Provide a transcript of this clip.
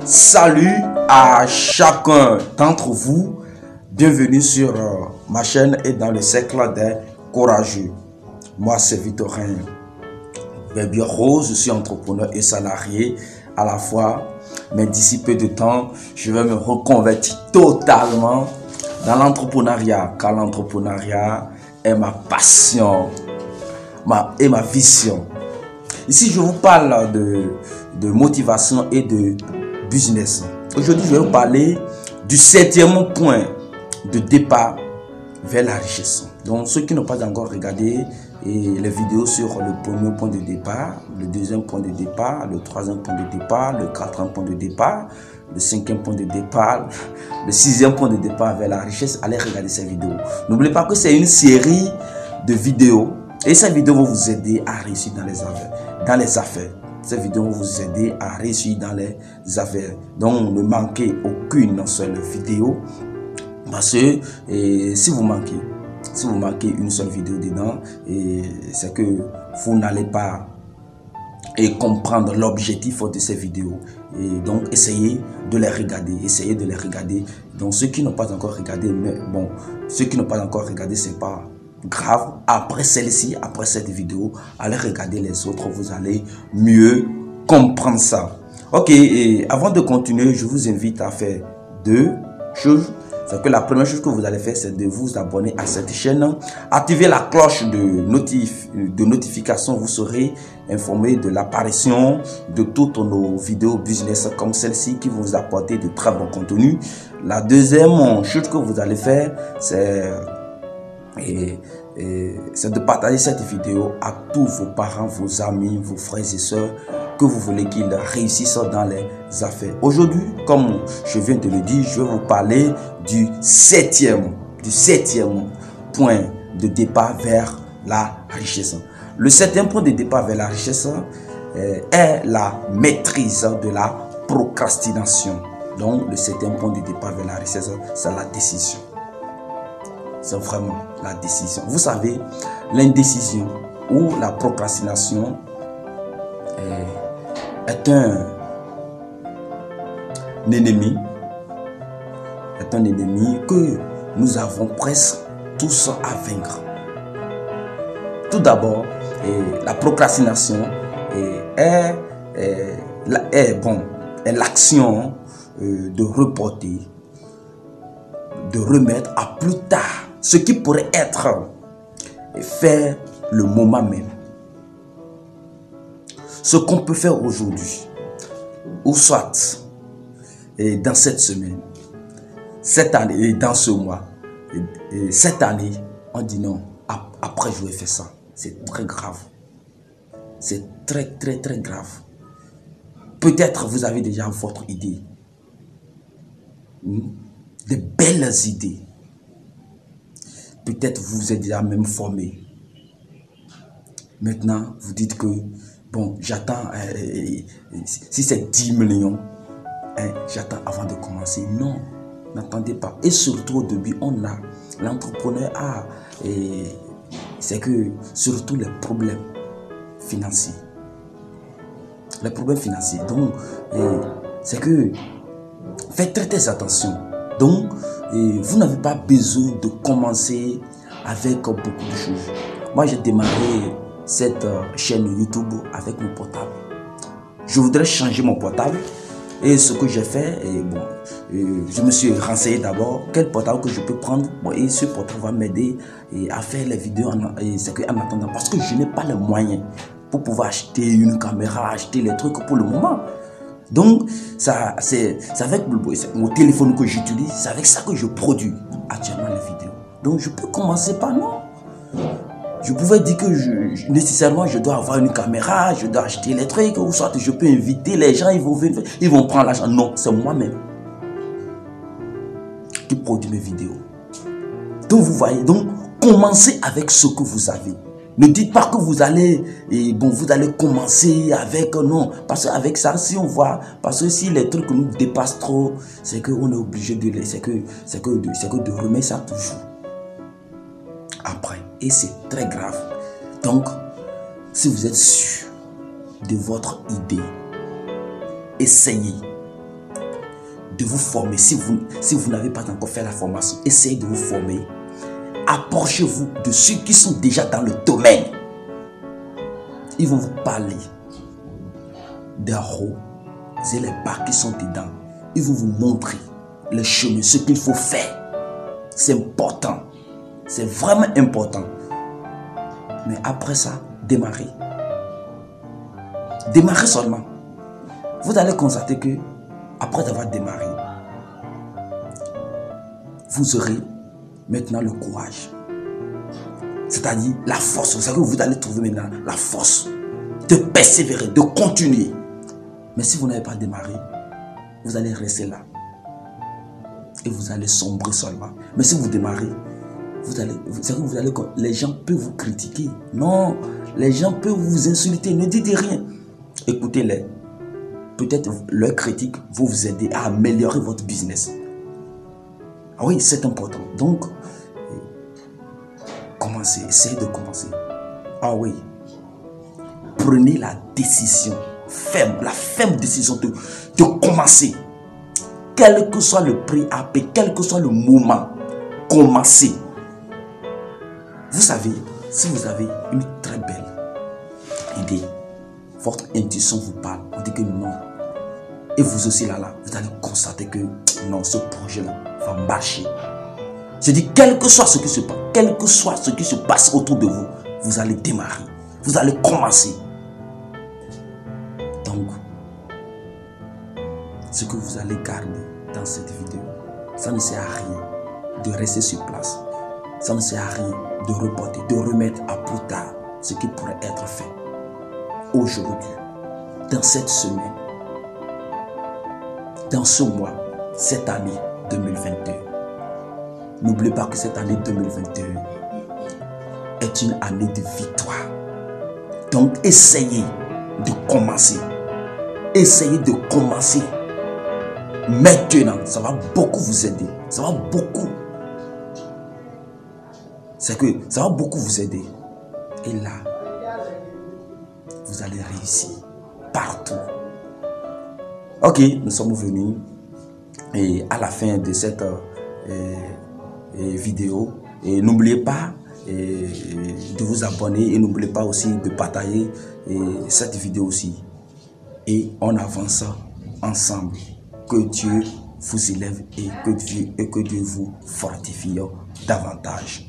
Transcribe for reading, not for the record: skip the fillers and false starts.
Salut à chacun d'entre vous. Bienvenue sur ma chaîne et dans le cercle des courageux. Moi, c'est Victorin Baby Rose. Je suis entrepreneur et salarié à la fois. Mais d'ici peu de temps, je vais me reconvertir totalement dans l'entrepreneuriat. Car l'entrepreneuriat est ma passion et ma vision. Ici, je vous parle de motivation et de business. Aujourd'hui, je vais vous parler du 7e point de départ vers la richesse. Donc, ceux qui n'ont pas encore regardé les vidéos sur le premier point de départ, le deuxième point de départ, le troisième point de départ, le quatrième point de départ, le 5e point de départ, le 6e point de départ vers la richesse, allez regarder ces vidéos. N'oubliez pas que c'est une série de vidéos et ces vidéos vont vous aider à réussir dans les affaires. Ces vidéos vont vous aider à réussir dans les affaires. Donc, ne manquez aucune seule vidéo. Parce que si vous manquez une seule vidéo dedans, c'est que vous n'allez pas comprendre l'objectif de ces vidéos. Et donc, essayez de les regarder. Donc, ceux qui n'ont pas encore regardé, c'est pas grave. Après celle-ci, après cette vidéo, allez regarder les autres, vous allez mieux comprendre ça. Ok, et avant de continuer, je vous invite à faire deux choses. C'est que la première chose que vous allez faire, c'est de vous abonner à cette chaîne. Activez la cloche de notification. Vous serez informé de l'apparition de toutes nos vidéos business comme celle-ci qui vont vous apporter de très bons contenus. La deuxième chose que vous allez faire, c'est de partager cette vidéo à tous vos parents, vos amis, vos frères et sœurs que vous voulez qu'ils réussissent dans les affaires. Aujourd'hui, comme je viens de le dire, je vais vous parler du 7e point de départ vers la richesse. Le 7e point de départ vers la richesse est la maîtrise de la procrastination. Donc, le 7e point de départ vers la richesse, c'est la décision. C'est vraiment la décision. Vous savez, l'indécision ou la procrastination est un ennemi que nous avons presque tous à vaincre. Tout d'abord, la procrastination est l'action de reporter, de remettre à plus tard ce qui pourrait être fait le moment même. Ce qu'on peut faire aujourd'hui, ou soit dans cette semaine, cette année, et dans ce mois, cette année, on dit non, après je vais faire ça. C'est très grave. C'est très grave. Peut-être vous avez déjà votre idée. De belles idées. Peut-être vous êtes déjà même formé. Maintenant, vous dites que, bon, j'attends, si c'est 10 millions, j'attends avant de commencer. Non, n'attendez pas. Et surtout au début, l'entrepreneur a, c'est que surtout les problèmes financiers. Les problèmes financiers. Donc, c'est que, faites très attention. Donc, vous n'avez pas besoin de commencer avec beaucoup de choses. Moi, j'ai démarré cette chaîne YouTube avec mon portable. Je voudrais changer mon portable. Et ce que j'ai fait, je me suis renseigné d'abord quel portable que je peux prendre. Et ce portable va m'aider à faire les vidéos en attendant. Parce que je n'ai pas les moyens pour pouvoir acheter une caméra, acheter les trucs pour le moment. Donc, c'est avec mon téléphone que j'utilise, c'est avec ça que je produis actuellement les vidéos. Donc, je peux commencer par non. Je pouvais dire que nécessairement je dois avoir une caméra, je dois acheter les trucs, ou soit je peux inviter les gens, ils vont prendre l'argent. Non, c'est moi-même qui produis mes vidéos. Donc, vous voyez, donc, commencez avec ce que vous avez. Ne dites pas que vous allez commencer avec, non, parce qu'avec ça, si on voit, parce que si les trucs nous dépassent trop, c'est qu'on est obligé de remettre ça toujours après. Et c'est très grave. Donc, si vous êtes sûr de votre idée, essayez. de vous former. Si vous n'avez pas encore fait la formation, essayez de vous former. Approchez-vous de ceux qui sont déjà dans le domaine. Ils vont vous parler des roues et les bas qui sont dedans. Ils vont vous montrer le chemin, ce qu'il faut faire. C'est important. C'est vraiment important. Mais après ça, démarrez. Démarrez seulement. Vous allez constater que après avoir démarré, vous aurez maintenant le courage. C'est-à-dire la force. Vous savez que vous allez trouver maintenant la force de persévérer, de continuer. Mais si vous n'avez pas démarré, vous allez rester là. Et vous allez sombrer seulement. Mais si vous démarrez, les gens peuvent vous critiquer. Non, les gens peuvent vous insulter. Ne dites rien. Écoutez-les. Peut-être leurs critiques vont vous aider à améliorer votre business. Ah oui, c'est important. Donc, commencez. Essayez de commencer. Ah oui. Prenez la décision ferme, la ferme décision de commencer. Quel que soit le prix à payer, quel que soit le moment, commencez. Vous savez, si vous avez une très belle idée, votre intuition vous parle, vous dites que non. Et vous aussi là, vous allez constater que non, ce projet-là va marcher. Je dis, quel que soit ce qui se passe, quel que soit ce qui se passe autour de vous, vous allez démarrer, vous allez commencer. Donc, ce que vous allez garder dans cette vidéo, ça ne sert à rien de rester sur place. Ça ne sert à rien de reporter, de remettre à plus tard ce qui pourrait être fait. Aujourd'hui, dans cette semaine, dans ce mois, cette année 2022. N'oubliez pas que cette année 2022 est une année de victoire. Donc, essayez de commencer. Essayez de commencer. Maintenant, ça va beaucoup vous aider. Ça va beaucoup. C'est que ça va beaucoup vous aider. Et là, vous allez réussir partout. Ok, nous sommes venus et à la fin de cette vidéo. Et n'oubliez pas de vous abonner et n'oubliez pas aussi de partager cette vidéo aussi. Et on avance ensemble. Que Dieu vous élève et que Dieu vous fortifie davantage.